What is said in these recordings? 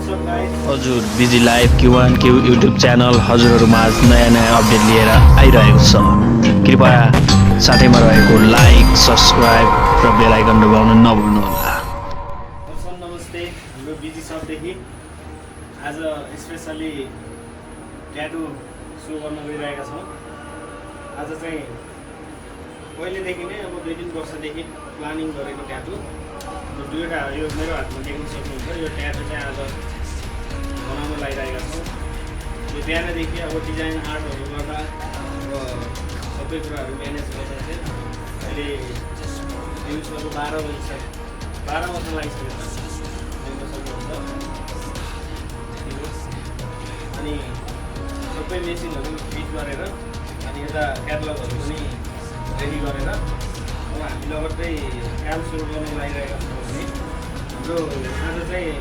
हजुर busy live Q1 Q YouTube channel हजुरहरूमा नयाँ अपडेट लिएर आइरहेको छ। कृपया साथैमा रहेको लाइक सब्स्क्राइब र बेल आइकन दबाउन नभुल्नुहोला। नमस्ते, हाम्रो बिजी सबदेखि आज स्पेसली ट्याटु सो गर्न गइरहेका छौँ। आज चाहिँ पहिलेदेखि नै अब 2-3 वर्षदेखि प्लानिङ गरेको ट्याटु दुईवटा यो मेरो हातमा देख्न सक्नुहुन्छ। यो ट्याटु चाहिँ आज बनाउन लागिरहेका छौँ। यो बिहानदेखि अब डिजाइन आर्टहरू गर्दा अब सबै कुराहरू म्यानेज गर्दा चाहिँ अहिले दिउँसोको 12 वर्ष लागिसकेको छ। देख्न सक्नुहुन्छ। अनि सबै मेसिनहरू फिट गरेर अनि यता क्याटलगहरू पनि रेडी गरेर अब हामी लगत्तै काम सुरु गर्न लागिरहेका छौँ भने हाम्रो आज चाहिँ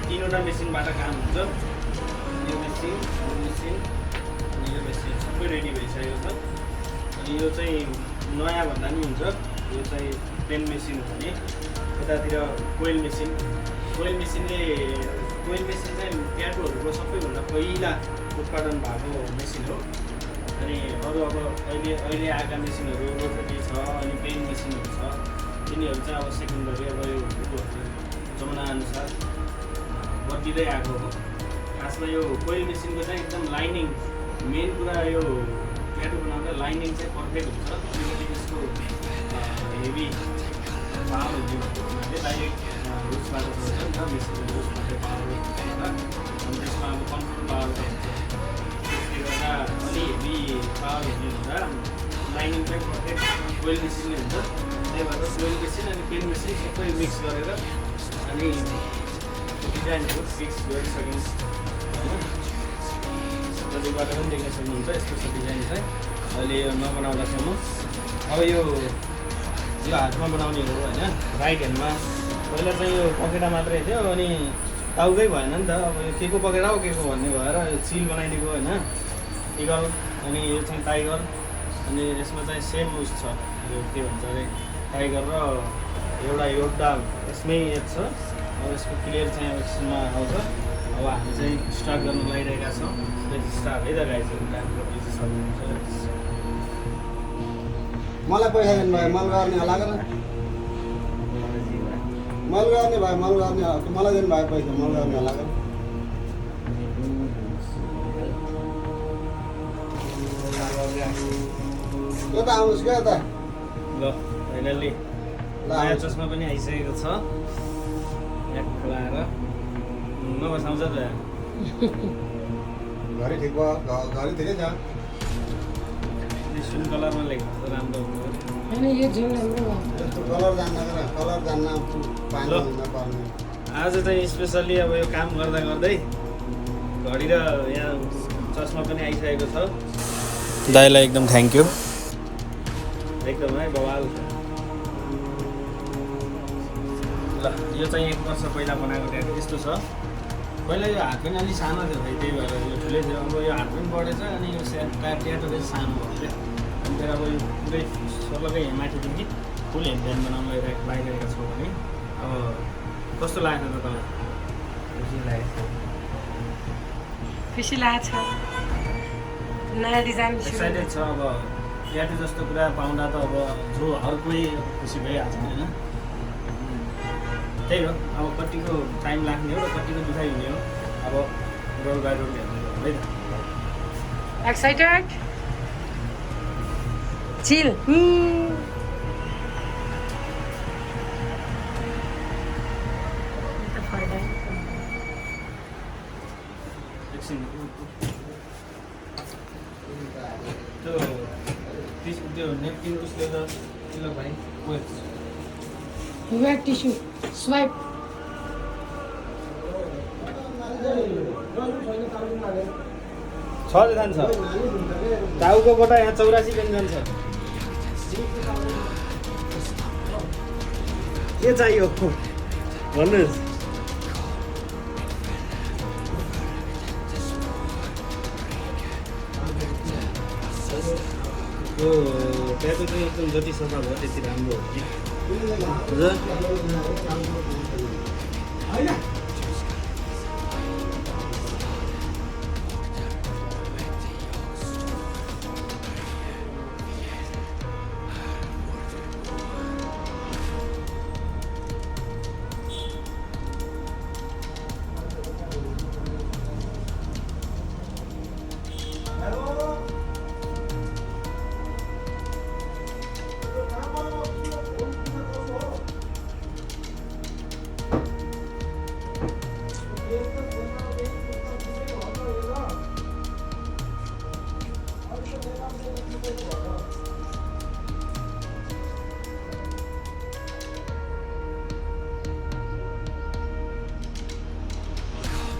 3वटा मेसिनबाट काम हुन्छ। यो मेसिन अनि यो मेसिन सबै रेडी भइसकेको छ। अनि यो चाहिँ नयाँ भन्दा पनि हुन्छ। यो चाहिँ पेन मेसिन हो भने यतातिर कोइल मेसिन चाहिँ ट्याटुहरूको सबैभन्दा पहिला उत्पादन भएको मेसिन हो। अनि अरू अब अहिले आएका मेसिनहरू रोटरी छ अनि पेन मेसिनहरू छ। तिनीहरू चाहिँ अब सेकेन्डरी अब यो जमानाअनुसार बदलिँदै आएको हो। खासमा यो कोइल मेसिनको चाहिँ एकदम लाइनिङ मेन कुरा यो ट्याटु बनाउँदा लाइनिङ चाहिँ पर्फेक्ट हुन्छ। अलिकति त्यसको हेभी पावर हुने भएको हुनाले डाइरेक्ट रुसबाट छ नि त मेसिनको रुसबाट पावर अनि त्यसमा अब कन्ट्रोल पावर हुन्छ। त्यसले गर्दा अलि हेभी पावर हुने हुँदा लाइनिङ चाहिँ पर्फेक्ट कोइल मेसिनले हुन्छ। त्यही भएर कोइल मेसिन अनि पेन मेसिन सबै मिक्स गरेर अनि डिजाइनहरू फिक्स गरिसकिन्छ। होइन जतिबाट पनि देख्न सक्नुहुन्छ यस्तो छ डिजाइन चाहिँ अहिले यो नबनाउँदासम्म। अब यो हातमा बनाउने हो होइन। राइट ह्यान्डमा पहिला चाहिँ यो पकेटा मात्रै थियो अनि टाउकै भएन नि त। अब यो के को पकेटा हो के को भन्ने भएर यो चिल बनाइदिएको होइन। इगल अनि यो चाहिँ टाइगर अनि यसमा चाहिँ सेम उस छ यो के भन्छ अरे टाइगर र एउटा योद्धा यसमै एक छ। अब यसको क्लियर चाहिँ अब यसमा आउँछ। अब हामी चाहिँ स्टार्ट गर्न लागिरहेका छौँ। स्टार्ट है त गाइज। मलाई पैसा दिनु भयो मल गर्ने होला न मल गर्ने भयो मलाई दिनु भयो पैसा मल गर्ने होला यो त आउनुहोस् क्या त ल फाइनल्ली नयाँ चस्मा पनि आइसकेको छ। यहाँ खोलाएर नबसाउँछ त घरि ठिक भयो घरि ठिकै छ। सुन कलरमा लेख्नु त राम्रो हुन्छ। यस्तो कलर जान्न पानी नपर्ने। आज चाहिँ स्पेसल्ली अब यो काम गर्दा गर्दै घडी र यहाँ चस्मा पनि आइसकेको छ। दाइलाई एकदम थ्याङ्क यू। एकदम है बवाल। ल यो चाहिँ 1 वर्ष पहिला बनाएको ट्याटु यस्तो छ। पहिला यो हात पनि अलिक सानो थियो भाइ त्यही भएर यो ठुलै थियो। अब यो हात पनि बढेछ अनि यो ट्याटु चाहिँ सानो भयो क्या। अनि फेरि अब यो पुरै सोलकै माथिदेखि फुल ह्यान्ड बनाउन लागिरहेका छौँ भने अब कस्तो लागेको छ तपाईँलाई? खुसी लागेको छ। नयाँ डिजाइन एक्साइटेड छ। अब ट्याटु जस्तो कुरा पाउँदा त अब जो हर कोही खुसी भइहाल्छ होइन। त्यही हो अब कतिको टाइम लाग्ने हो र कतिको दुखाइ हुने हो। अब रोल बाई रोल हेर्ने हो है त। एक्साइटेड चिल एकछिन त्यो नेपकिन उसले त ल भाइ वेट टिस्यु स्वाइप 6 जान्छ। टाउकोबाट यहाँ 84 व्यञ्जन छ। के चाहियो भन्नुहोस्। यो ट्याटु चाहिँ एकदम जति सफा भयो त्यति राम्रो हो कि हजुर।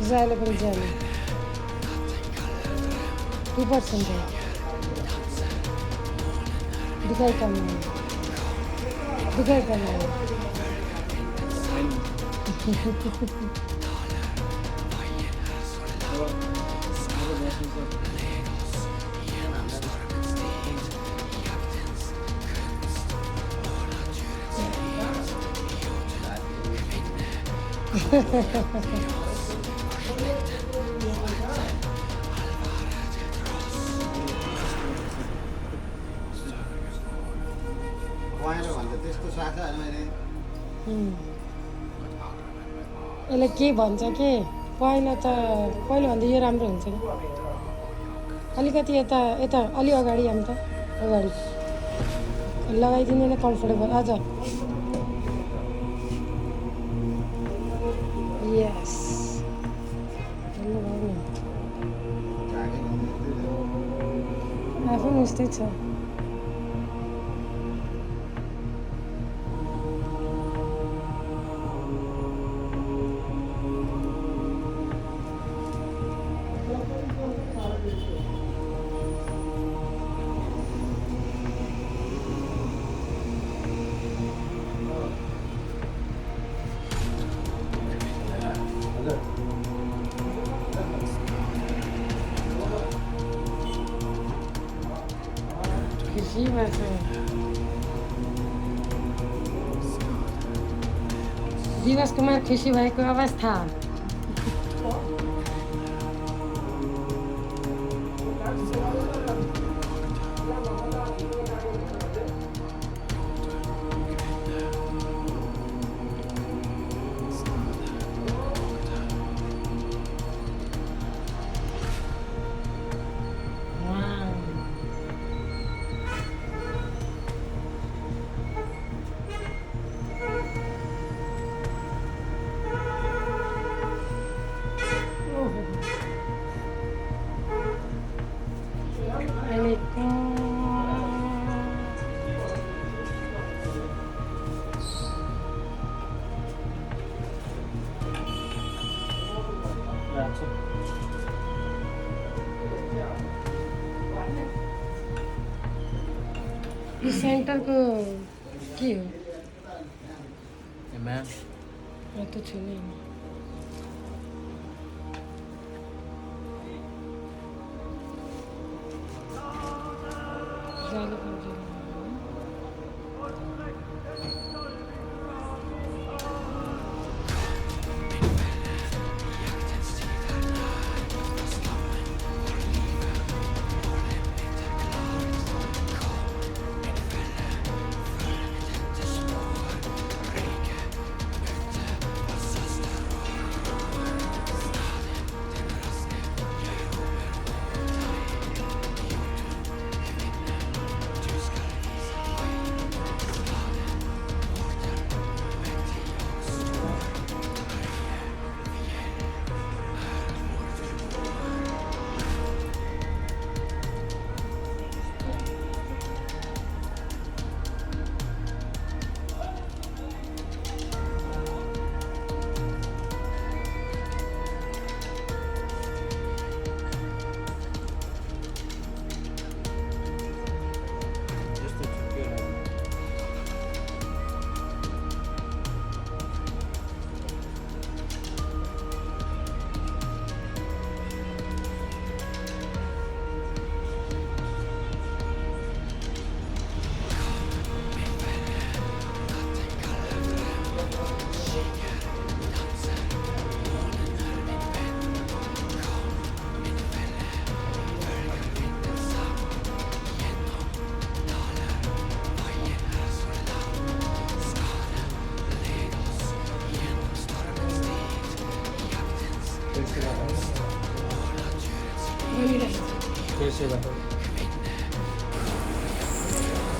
जाले पनि जाने 2% है दिखाई कम है पहेँलो भन्छ त्यस्तो साथ होइन मैले यसले के भन्छ के पहिला त भन्दा यो राम्रो हुन्छ कि अलिकति यता अलि अगाडि आउँ त अगाडि लगाइदिने नै कम्फर्टेबल अझ यस आफू उस्तै छ खुसी भएको दिवस कुमार खुसी भएको अवस्था यो सेन्टरको के हो त छु नि जाले पनि जाने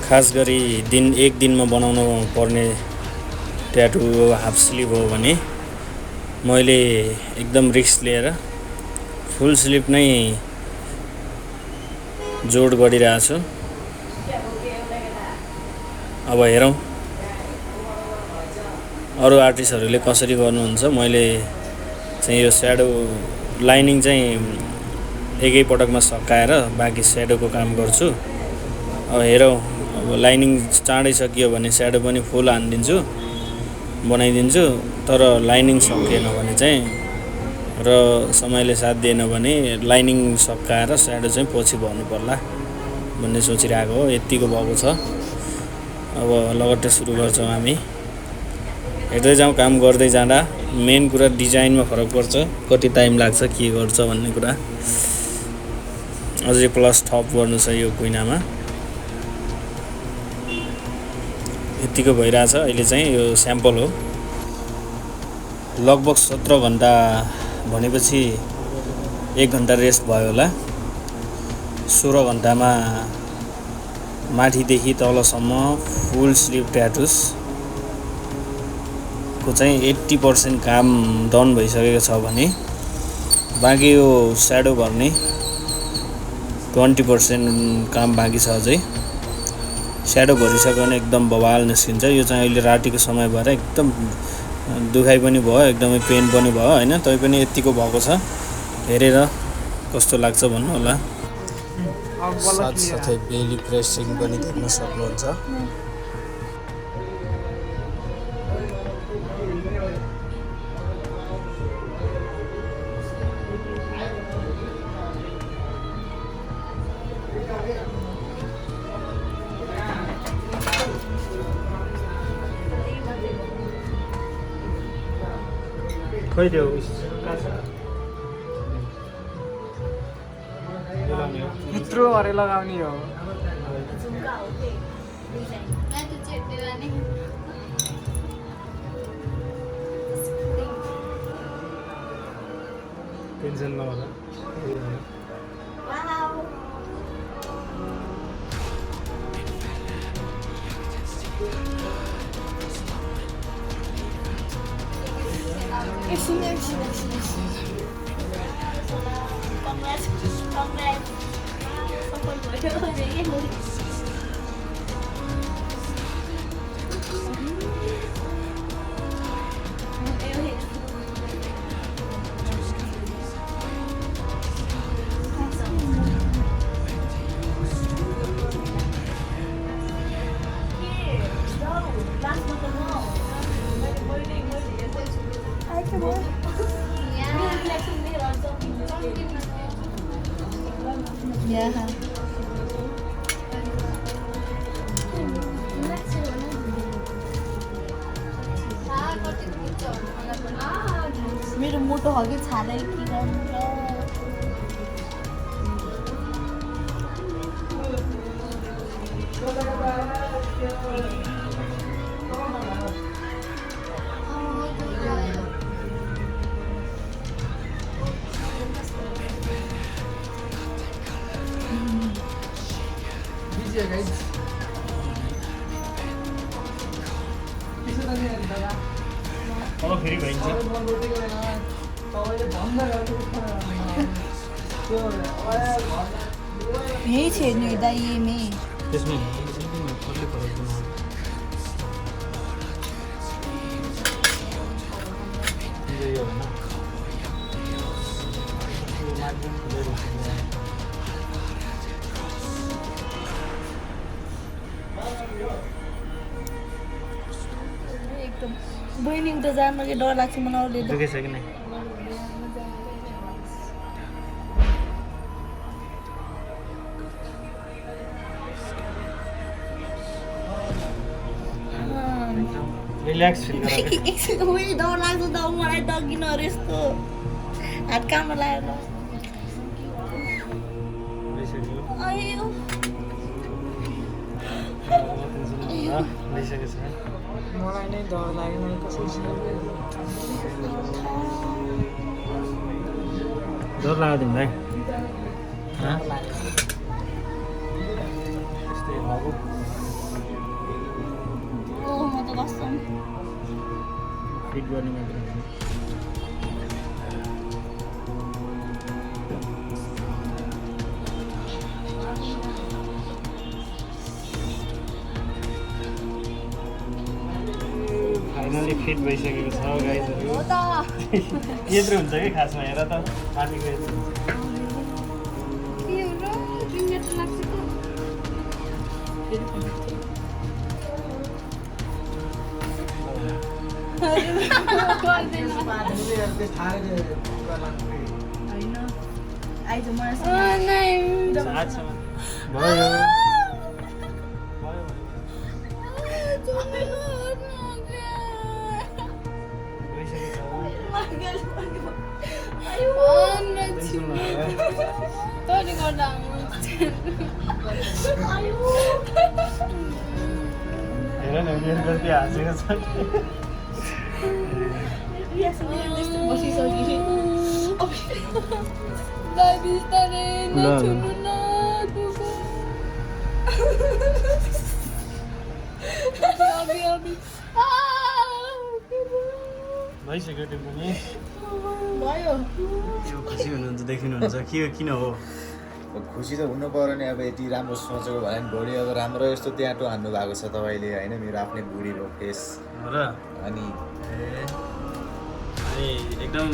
खास गरी एक दिनमा बनाउनु पर्ने ट्याटु हाफ स्लिभ हो भने मैले एकदम रिस्क लिएर फुल स्लिभ नै जोड गरिरहेको छु। अब हेरौँ अरू आर्टिस्टहरूले कसरी गर्नुहुन्छ। मैले चाहिँ यो स्याडो लाइनिङ चाहिँ एकै पटकमा सकाएर बाँकी स्याडोको काम गर्छु। अब हेरौँ, अब लाइनिङ चाँडै सकियो भने स्याडो पनि फुल हानिदिन्छु, बनाइदिन्छु। तर लाइनिङ सकिएन भने चाहिँ र समयले साथ दिएन भने लाइनिङ सकाएर स्याडो चाहिँ पछि भर्नु पर्ला भन्ने सोचिरहेको हो। यतिको भएको छ। अब लगट्टै सुरु गर्छौँ हामी। हेर्दै जाउँ, काम गर्दै जाँदा। मेन कुरा डिजाइनमा फरक पर्छ, कति टाइम लाग्छ, के गर्छ भन्ने कुरा। अझै प्लस थप गर्नु छ यो कुइनामा। यतिको भइरहेछ अहिले चाहिँ। यो स्याम्पल हो। लगभग 17 घन्टा भनेपछि 1 घन्टा रेस्ट भयो होला। 16 घन्टामा माथिदेखि तलसम्म फुल स्लिभ ट्याटुसको चाहिँ 80% काम डन भइसकेको छ भने बाँकी यो स्याडो भर्ने 20% काम बाँकी छ अझै। स्याडो भरिसक्यो भने एकदम बवाल निस्किन्छ। यो चाहिँ अहिले रातिको समय भएर एकदम दुखाइ पनि भयो, एकदमै पेन पनि भयो होइन। तैपनि यतिको भएको छ। हेरेर कस्तो लाग्छ भन्नु होला। साथसाथै बेली प्रेसिङ पनि देख्न सक्नुहुन्छ। खोइ त्यो यत्रो अरे लगाउने हो। टेन्सन नहोला। मेरो मोटो हो कि छालै के गर्नु र अब फेरि भइन्छ। यही छेड्नु दाइ मे त्यसमा एकदम बहिनी उता जानु के डर लाग्छ मलाई। अरूले दुखेछ कि नै? रिल्याक्स फिल गर। उही डर लाग्छ त मलाई डगिन अरे यस्तो हात काममा लागेर अयो भइसकेछ। मलाई नै डर लाग्यो। मैले कसरी डर लाग्यो तिमीलाई? म त कसम फिट गर्ने मात्र फाइनल पनि फिट भइसकेको छ गाइजहरू यत्रो हुन्छ कि खासमा हेर त माथिको यत्रो भयो हेर न मेरो गल्ती हाँसेको छ भइसक्यो त्यो पनि यो खुसी हुनुहुन्छ देखिनुहुन्छ किन हो खुसी त हुनु पर्यो नि अब यति राम्रो सोचेको भए नि भोलि अब राम्रो यस्तो ट्याटु हान्नु भएको छ तपाईँले होइन मेरो आफ्नै बुढीको फेस हो र अनि एकदम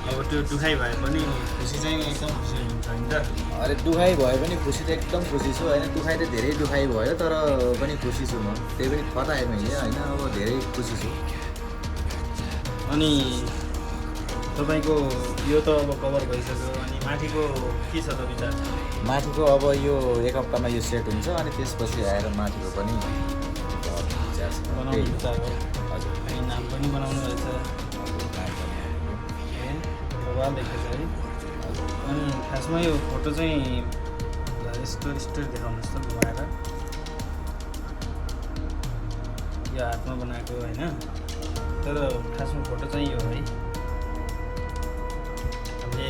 अब त्यो दुखाइ भए पनि खुसी चाहिँ एकदम खुसी हुन्छ नि त अरे दुखाइ भए पनि खुसी त एकदम खुसी छु होइन दुखाइ त धेरै दुखाइ भयो तर पनि खुसी छु म त्यही पनि खटाएँ मैले होइन अब धेरै खुसी छु अनि तपाईँको यो त अब कभर भइसक्यो अनि माथिको के छ त विचार माथिको अब यो एक हप्तामा यो सेट हुन्छ अनि त्यसपछि आएर माथिको पनि बनाउने विचार हो हजुर अनि नाम पनि बनाउनु रहेछ प्रभाव देखेछ है अनि खासमा यो फोटो चाहिँ यस्तो देखाउनुहोस् त घुमाएर यो हातमा बनाएको होइन तर खासमा फोटो चाहिँ यो है हामीले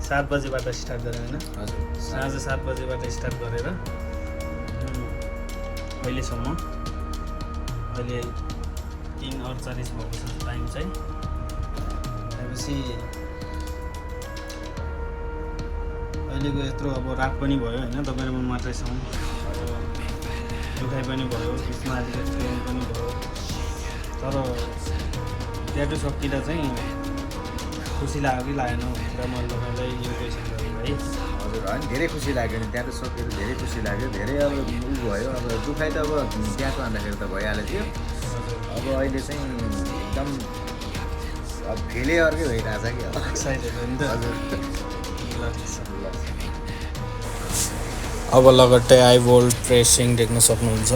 7 बजेबाट स्टार्ट गरेर होइन हजुर साँझ 7 बजेबाट स्टार्ट गरेर अहिलेसम्म अहिले 3:48 भएको छ टाइम चाहिँ त्यसपछि अहिलेको यत्रो अब रात पनि भयो होइन तपाईँ र म मात्रै छौँ दुखाइ पनि भयो बिचमा अलिकति पेन पनि भयो तर ट्याटु सकिँदा चाहिँ खुसी लाग्यो कि लागेन भनेर मैले तपाईँलाई यो क्वेसन गरेँ है हजुर होइन धेरै खुसी लाग्यो नि त्यहाँ त सकेर धेरै खुसी लाग्यो धेरै अब उ भयो अब दुखाइ त अब ट्याटु हान्दाखेरि त भइहाल्यो थियो अब अहिले चाहिँ एकदम अब फेले अर्कै भइरहेछ कि अब एक्साइटेड हो नि त हजुर अब लगट्टै आइभोल्ट प्रेसिङ देख्न सक्नुहुन्छ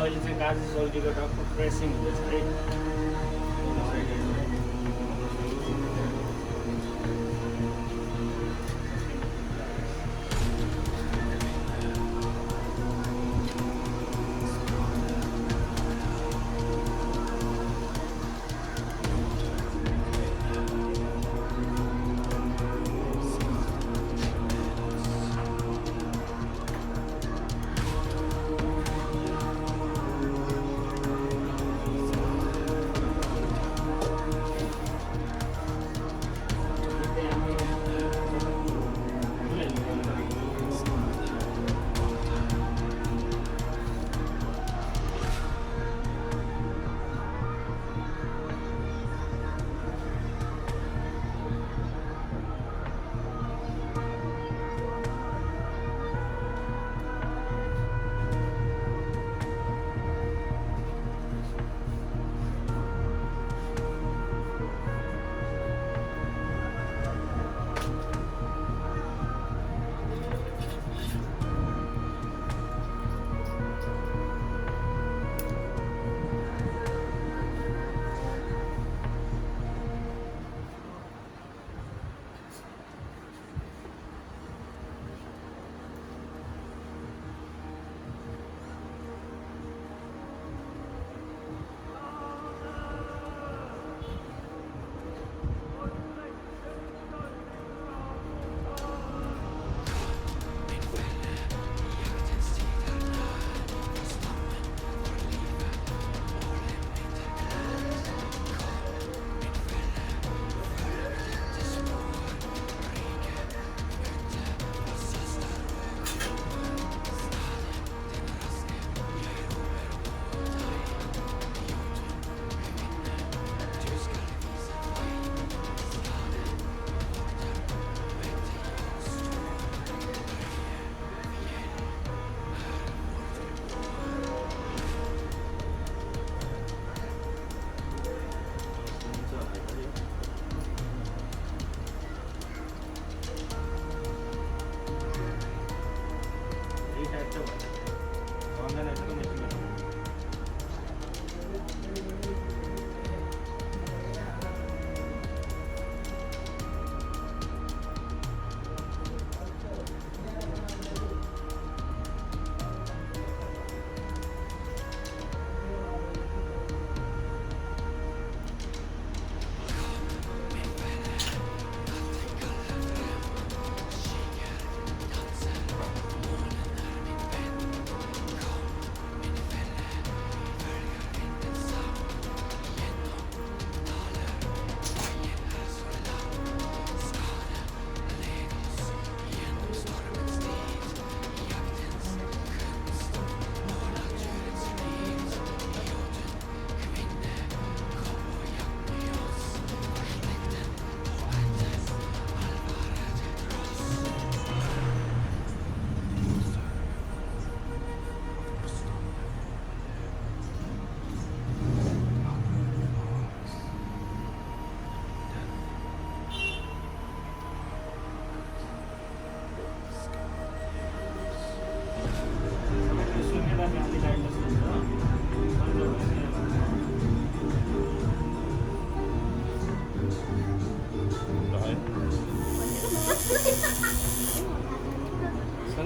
अहिले चाहिँ काजी चौकीको टक्क प्रेसिङ हुँदैछ है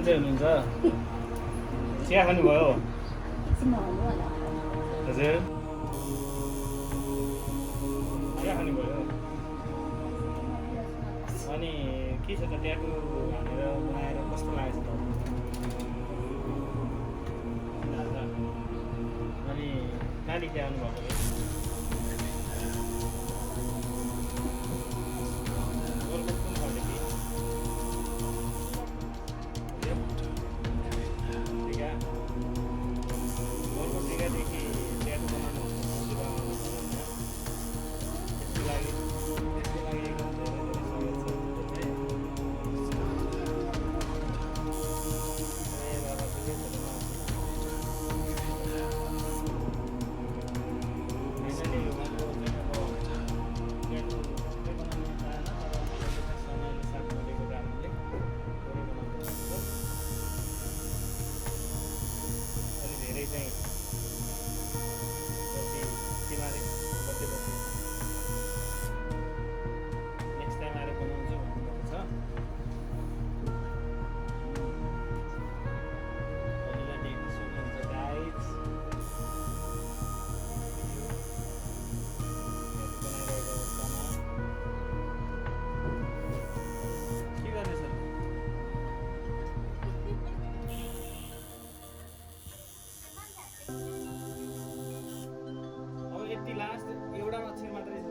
सन्चै हुनुहुन्छ? चिया खानुभयो? हजुर चिया खानुभयो? अनि के छ त ट्याटु हानेर बनाएर कस्तो लागेको छ त? अनि कहाँदेखि आउनुभएको रे? गोलकोट कुन ठाउँदेखि? टिका गोलकोट टिकादेखि ट्याटु बनाउनु त्यसको लागि एकदम धेरै धेरै चाहिँ तिमीले बत्ती नेक्स्ट टाइम आएर बनाउँछु भन्नुभएको छ। पहिला देख्न सक्नुहुन्छ गाइज बनाइरहेको अवस्थामा के गर्दैछ? अब यति लास्ट एउटा अक्षर मात्रै छ।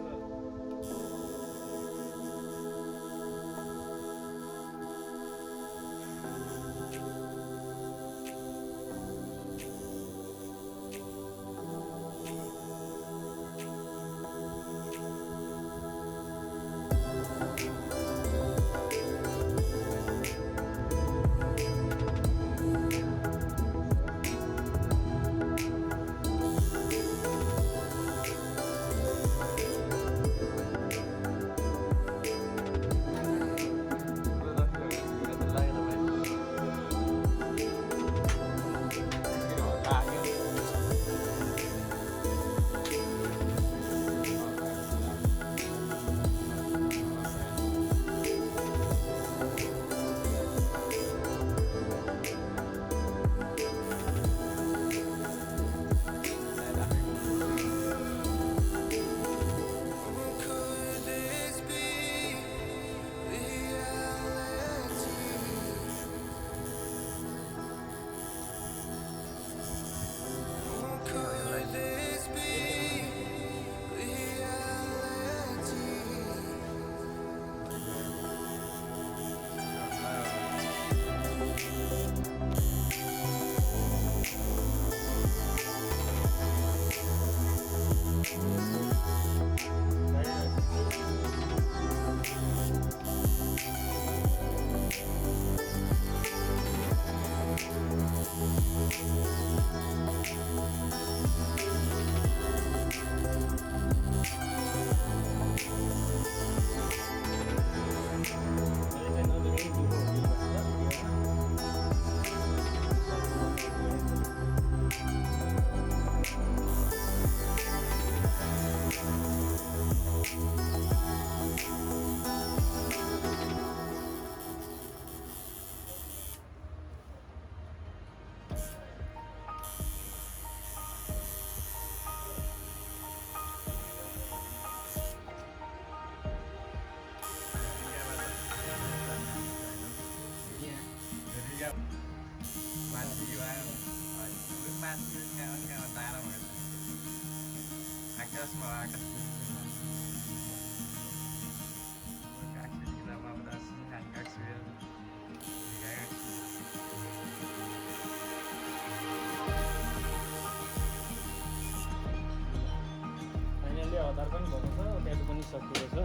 फाइनली हतार पनि भएको छ, ट्याटु पनि सकिएको छ।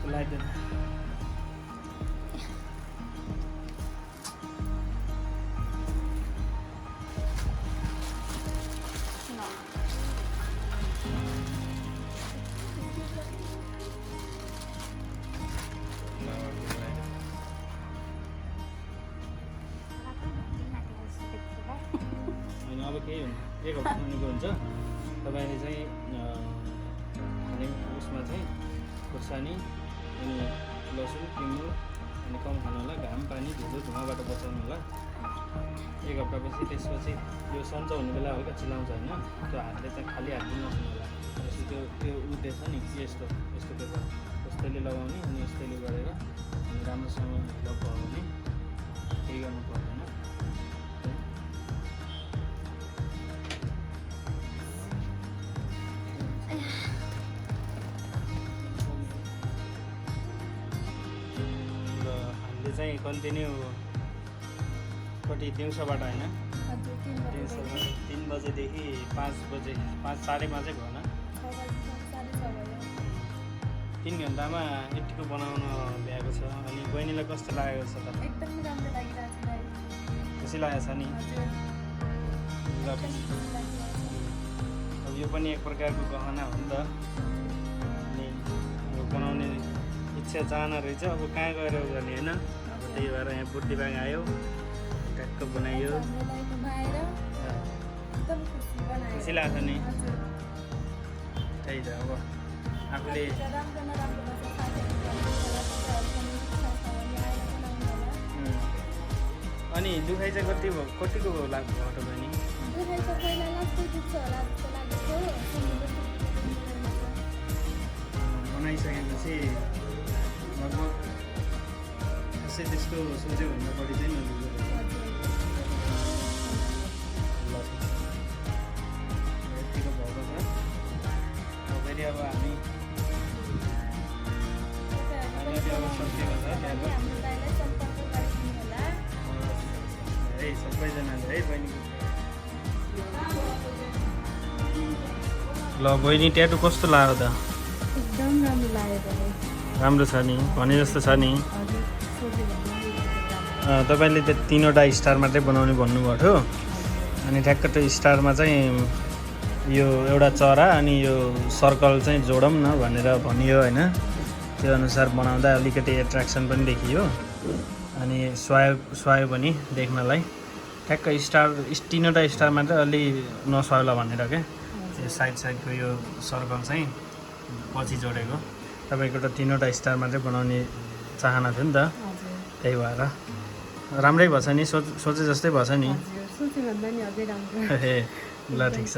लगाइदिनु अब केही एक हप्ता निको हुन्छ। तपाईँले चाहिँ उसमा चाहिँ खोर्सानी अनि लसुन किन्नु अनि कम खानु होला, घाम पानी धुलो धुवाबाट बचाउनु होला। 1 हप्तापछि त्यसपछि यो सन्चो हुने बेला हल्का चिलाउँछ होइन, त्यो हातले चाहिँ खाली हातले नछुनु होला। त्यसपछि त्यो उठ्दैछ नि यस्तो पेपर यस्तैले लगाउने अनि यस्तैले गरेर अनि राम्रोसँग लगाउने, केही गर्नु पर्दैन। चाहिँ कन्टिन्यू कति दिउँसोबाट होइन, दिउँसोमा 3 बजेदेखि 5 बजे 5:30 भयो न, 3 घन्टामा यतिको बनाउन भ्याएको छ। अनि बहिनीलाई कस्तो लागेको छ त? एकदम राम्रो लागिरहेको छ। खुसी लागेको छ नि? अब यो पनि एक प्रकारको गहना हो नि त, अनि अब बनाउने इच्छा चाहना रहेछ। अब कहाँ गएर गर्ने होइन, अब त्यही भएर यहाँ बुद्धिबाङ आयो, ट्याक्क बनाइयो, खुसी लाग्छ नि। त्यही त अब आफूले अनि दुखाइ चाहिँ कतिको लाग्छ बहिनी? बनाइसकेपछि लगभग त्यसै त्यस्तो सोच्यो भन्दा बढी चाहिँ नदुख्दो रहेछ। यतिको भएको छ। अब फेरि अब हामी अब सकिएको छ त्यहाँको है सबैजनाले है बहिनीको। ल बहिनी ट्याटु कस्तो लाग्यो त? एकदम राम्रो लाग्यो। राम्रो छ नि, भने जस्तो छ नि। तपाईँले त 3वटा स्टार मात्रै बनाउने भन्नुभएको थियो, अनि ठ्याक्क त्यो स्टारमा चाहिँ यो एउटा चरा अनि यो सर्कल चाहिँ जोडौँ न भनेर भनियो होइन। त्यो अनुसार बनाउँदा अलिकति एट्र्याक्सन पनि देखियो अनि सुहायो पनि देख्नलाई। ठ्याक्क स्टार 3वटा स्टार मात्रै अलि नसुहाउला भनेर क्या, यो साइडको यो सर्कल चाहिँ पछि जोडेको। तपाईँको त 3वटा स्टार मात्रै बनाउने चाहना थियो नि त, त्यही भएर राम्रै भएछ नि, सोचे जस्तै भएछ नि। ए ल ठिक छ।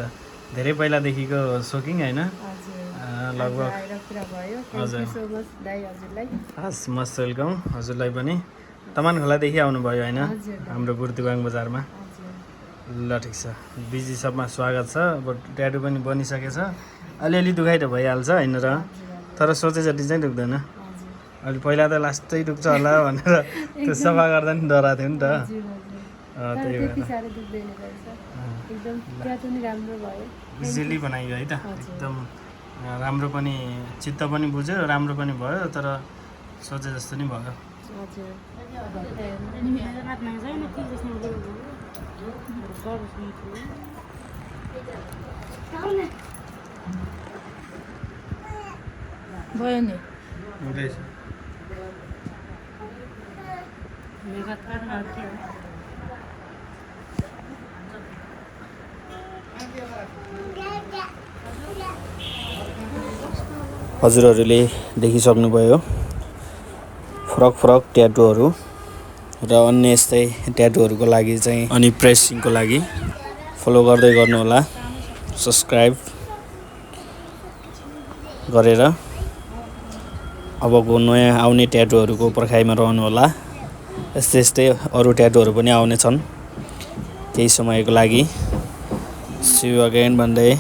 धेरै पहिलादेखिको सोकिङ होइन, लगभग। हजुर हस्, मोस्ट वेलकम हजुरलाई पनि। तमान खोलादेखि आउनुभयो होइन, हाम्रो बुर्तिबाङ बजारमा। ल ठिक छ, बिजी सबमा स्वागत छ। अब ट्याटु पनि बनिसकेछ, अलिअलि दुखाइ त भइहाल्छ होइन र, तर सोचे जति चाहिँ दुख्दैन। अहिले पहिला त लास्टै दुख्छ होला भनेर त्यो सफा गर्दा नि डराएको थियो नि त, त्यही भएर इजिली बनाइयो है त, एकदम राम्रो पनि, चित्त पनि बुझ्यो, राम्रो पनि भयो, तर सोचे जस्तो नि भयो। भयो नि हुँदैछ। हजुरहरूले देखिसक्नुभयो फरक ट्याटुहरू र अन्य यस्तै ट्याटुहरूको लागि चाहिँ अनि प्रेसिङको लागि फलो गर्दै गर्नुहोला, सब्सक्राइब गरेर अबको नयाँ आउने ट्याटुहरूको पर्खाइमा रहनुहोला। यस्तै अरू ट्याटुहरू पनि आउने छन् केही समयको लागि। सी यू अगेन भन्दै